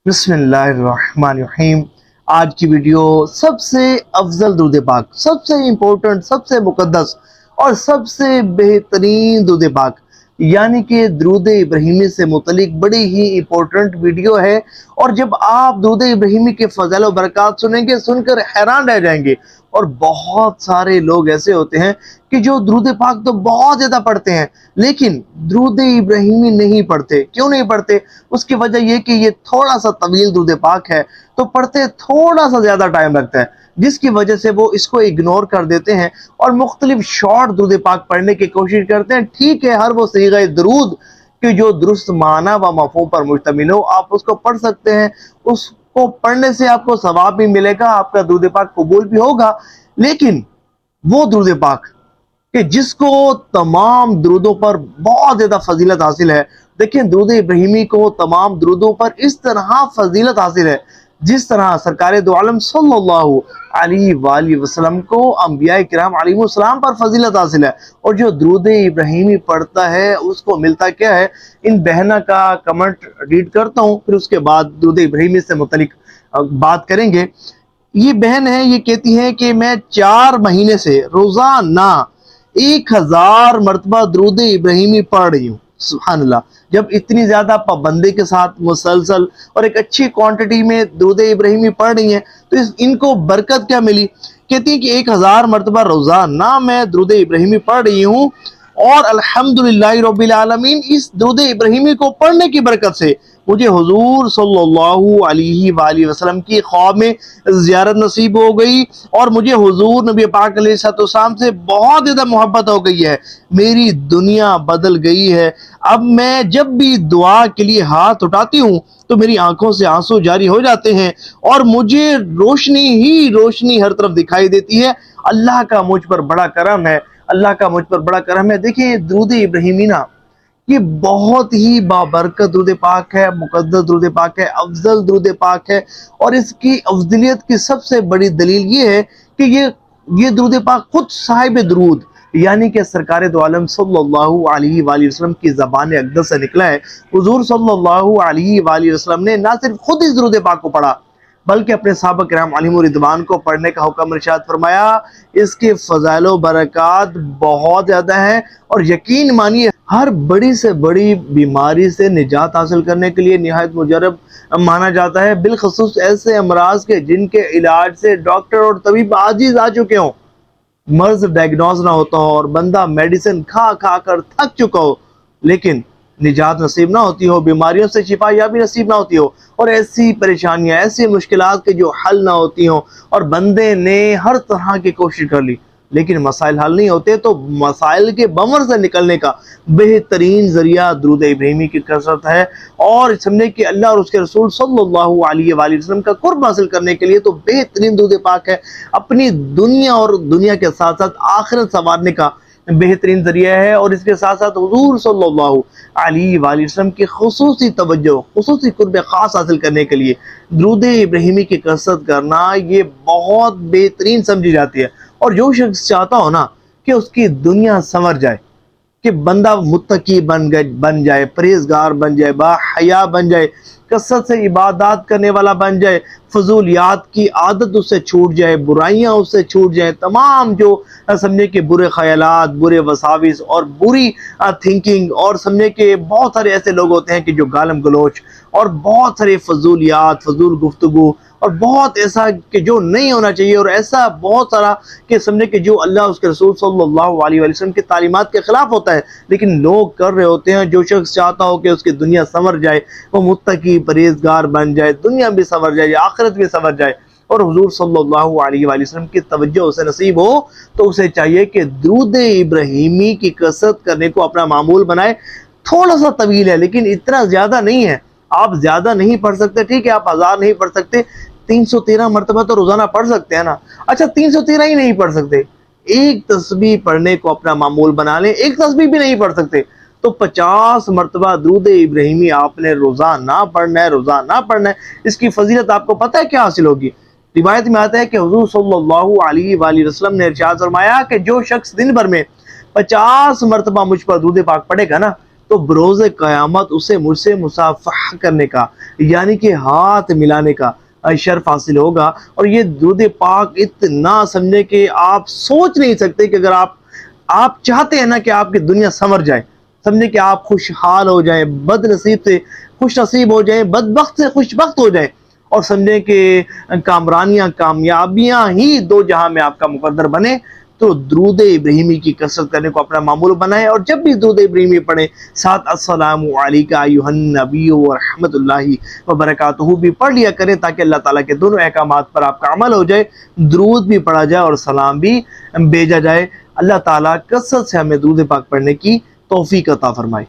बिस्मिल्लाहिर्रहमानिर्रहीम। आज की वीडियो सबसे अफजल दुरूद पाक, सबसे इम्पोर्टेंट, सबसे मुकद्दस और सबसे बेहतरीन दुरूद पाक यानी कि दुरूद इब्राहिमी से मुतलिक बड़ी ही इम्पोर्टेंट वीडियो है। और जब आप दुरूद इब्राहिमी के फज़ाइल व बरक़ात सुनेंगे, सुनकर हैरान रह जाएंगे। और बहुत सारे लोग ऐसे होते हैं कि जो दुरूद पाक तो बहुत ज़्यादा पढ़ते हैं लेकिन दुरूद इब्राहिमी नहीं पढ़ते। क्यों नहीं पढ़ते? उसकी वजह यह कि ये थोड़ा सा तवील दुरूद पाक है, तो पढ़ते थोड़ा सा ज़्यादा टाइम लगता है, जिसकी वजह से वो इसको इग्नोर कर देते हैं और मुख्तलिफ शॉर्ट दुरूद पाक पढ़ने की कोशिश करते हैं। ठीक है, हर वो सीग़ा दुरूद कि जो दुरुस्त माना व मफ़हूम पर मुश्तमिल हो, आप उसको पढ़ सकते हैं। उसको पढ़ने से आपको सवाब भी मिलेगा, आपका दुरूद पाक कबूल भी होगा। लेकिन वो दुरूद पाक कि जिसको तमाम दुरूदों पर बहुत ज़्यादा फजीलत हासिल है। देखिए, दुरूद इब्राहिमी को तमाम दुरूदों पर इस तरह फजीलत हासिल है जिस तरह सरकार दो आलम सल्लल्लाहु अलैहि वसल्लम को अंबिया किराम अलैहिस्सलाम पर फजीलत हासिल है। और जो दुरूद इब्राहिमी पढ़ता है उसको मिलता क्या है, इन बहना का कमेंट रीड करता हूँ, फिर उसके बाद दुरूद इब्राहिमी से मुतलिक बात करेंगे। ये बहन है, ये कहती है कि मैं 4 महीने से रोजाना 1000 मरतबा दुरूद इब्राहिमी पढ़ रही हूँ। सुभानअल्लाह। जब इतनी ज्यादा पाबंदी के साथ मुसलसल और एक अच्छी क्वांटिटी में दुरूद इब्राहिमी पढ़ रही हैं, तो इनको बरकत क्या मिली? कहती है कि 1000 मरतबा रोजाना मैं दुरूद इब्राहिमी पढ़ रही हूँ और अल्हम्दुलिल्लाह रब्बिल आलमीन, इस दुरूद इब्राहिमी को पढ़ने की बरकत से मुझे हुजूर सल्लल्लाहु अलैहि वसल्लम की ख्वाब में ज़ियारत नसीब हो गई और मुझे हुजूर नबी पाक अलैहिस्सलाम से बहुत ज़्यादा मोहब्बत हो गई है। मेरी दुनिया बदल गई है। अब मैं जब भी दुआ के लिए हाथ उठाती हूँ तो मेरी आंखों से आंसू जारी हो जाते हैं और मुझे रोशनी ही रोशनी हर तरफ दिखाई देती है। अल्लाह का मुझ पर बड़ा करम है, अल्लाह का मुझ पर बड़ा करम है। देखिए, दुरूद इब्राहिमी ना, ये बहुत ही बाबरकत दुरूद पाक है, मुकद्दस दुरूद पाक है, अफजल दुरूद पाक है। और इसकी अफजलियत की सबसे बड़ी दलील ये है कि ये दुरूद पाक खुद साहिब दुरूद यानी कि सरकार दो आलम सल्लल्लाहु अलैहि वसल्लम की ज़बान अक़दस से निकला है। हुज़ूर सल्लल्लाहु अलैहि वसल्लम ने ना सिर्फ खुद इस दुरूद पाक को पढ़ा बल्कि अपने सहाबा किराम अलैहिम रिदवान को पढ़ने का हुक्म इरशाद फरमाया। इसके फ़ज़ाइल व बरक़ात बहुत ज़्यादा है और यकीन मानिए हर बड़ी से बड़ी बीमारी से निजात हासिल करने के लिए निहायत मुजरब माना जाता है, बिलखसूस ऐसे अमराज के जिनके इलाज से डॉक्टर और तबीब आजिज आ चुके हों, मर्ज डायग्नोज ना होता हो और बंदा मेडिसिन खा खा कर थक चुका हो, लेकिन निजात नसीब ना होती हो, बीमारियों से शिफा याबी नसीब ना होती हो, और ऐसी परेशानियां, ऐसी मुश्किलात के जो हल ना होती हो, और बंदे ने हर तरह की कोशिश कर ली लेकिन मसाइल हल नहीं होते, तो मसाइल के बमर से निकलने का बेहतरीन जरिया दुरूद इब्राहिमी की कसरत है। और समझे कि अल्लाह और उसके रसूल सल्लल्लाहु अलैहि वसल्लम का कुर्ब हासिल करने के लिए तो बेहतरीन दुरूद पाक है। अपनी दुनिया और दुनिया के साथ साथ आखिरत संवारने का बेहतरीन जरिया है। और इसके साथ साथ हुजूर सल्लल्लाहु अलैहि वसल्लम की खुसूसी तवज्जो, खुसूसी कुर्ब खास हासिल करने के लिए दुरूद इब्राहिमी की कसरत करना ये बहुत बेहतरीन समझी जाती है। और जो शख्स चाहता हो ना कि उसकी दुनिया संवर जाए, कि बंदा मुत्तकी बन जाए, परहेजगार बन जाए, बाहया बन जाए, कसरत से इबादत करने वाला बन जाए, फजूलियात की आदत उससे छूट जाए, बुराइयां उससे छूट जाए, तमाम जो समझे कि बुरे ख्यालात, बुरे वसाविस और बुरी थिंकिंग, और समझे कि बहुत सारे ऐसे लोग होते हैं कि जो गालम गलोच और बहुत सारे फजूलियात, फजूल गुफ्तगू और बहुत ऐसा कि जो नहीं होना चाहिए, और ऐसा बहुत सारा कि समझे कि जो अल्लाह उसके रसूल सल्लल्लाहु अलैहि वसल्लम की तालीमात के खिलाफ होता है, लेकिन लोग कर रहे होते हैं। जो शख्स चाहता हो कि उसकी दुनिया संवर जाए, वो मुत्तकी परहेजगार बन जाए, दुनिया भी संवर जाए, आखिरत भी संवर जाए, और हुजूर सल्लल्लाहु अलैहि वसल्लम की तवज्जो उसे नसीब हो, तो उसे चाहिए कि दुरूद इब्राहिमी की कसरत करने को अपना मामूल बनाए। थोड़ा सा तवील है लेकिन इतना ज्यादा नहीं है। आप ज्यादा नहीं पढ़ सकते, ठीक है, आप 1000 नहीं पढ़ सकते, 313 मरतबा तो रोजाना पढ़ सकते हैं ना। अच्छा, 313 ही नहीं पढ़ सकते, एक तस्बीह पढ़ने को अपना मामूल बना लें। एक तस्बीह भी नहीं पढ़ सकते तो 50 मरतबा दुरूद इब्राहिमी आपने रोजाना पढ़ना है, रोजाना पढ़ना है। इसकी फजीलत आपको पता है क्या हासिल होगी? रिवायत में आता है कि हुजूर सल्लल्लाहु अलैहि वसल्लम ने इरशाद फरमाया कि जो शख्स दिन भर में 50 मरतबा मुझ पर दुरूद पाक पढ़ेगा ना, तो बरोज़ क़यामत उसे मुझसे मुसाफ़हा करने का, یعنی کہ ہاتھ ملانے کا شرف حاصل ہوگا۔ اور یہ درود پاک اتنا سمجھے کہ آپ سوچ نہیں سکتے کہ اگر آپ چاہتے ہیں نا کہ آپ کی دنیا سنور جائے، سمجھے کہ آپ خوشحال ہو جائیں، بد نصیب سے خوش نصیب ہو جائیں، بدبخت سے خوش بخت ہو جائیں، اور سمجھیں کہ کامرانیاں کامیابیاں ہی دو جہاں میں آپ کا مقدر بنے، تو درود ابراہیمی کی کثرت کرنے کو اپنا معمول بنائیں۔ اور جب بھی درود ابراہیمی پڑھیں ساتھ السلام علیکہ ایھا النبی ورحمۃ اللہ وبرکاتہ بھی پڑھ لیا کریں، تاکہ اللہ تعالیٰ کے دونوں احکامات پر آپ کا عمل ہو جائے، درود بھی پڑھا جائے اور سلام بھی بھیجا جائے۔ اللہ تعالیٰ کثرت سے ہمیں درود پاک پڑھنے کی توفیق عطا فرمائے۔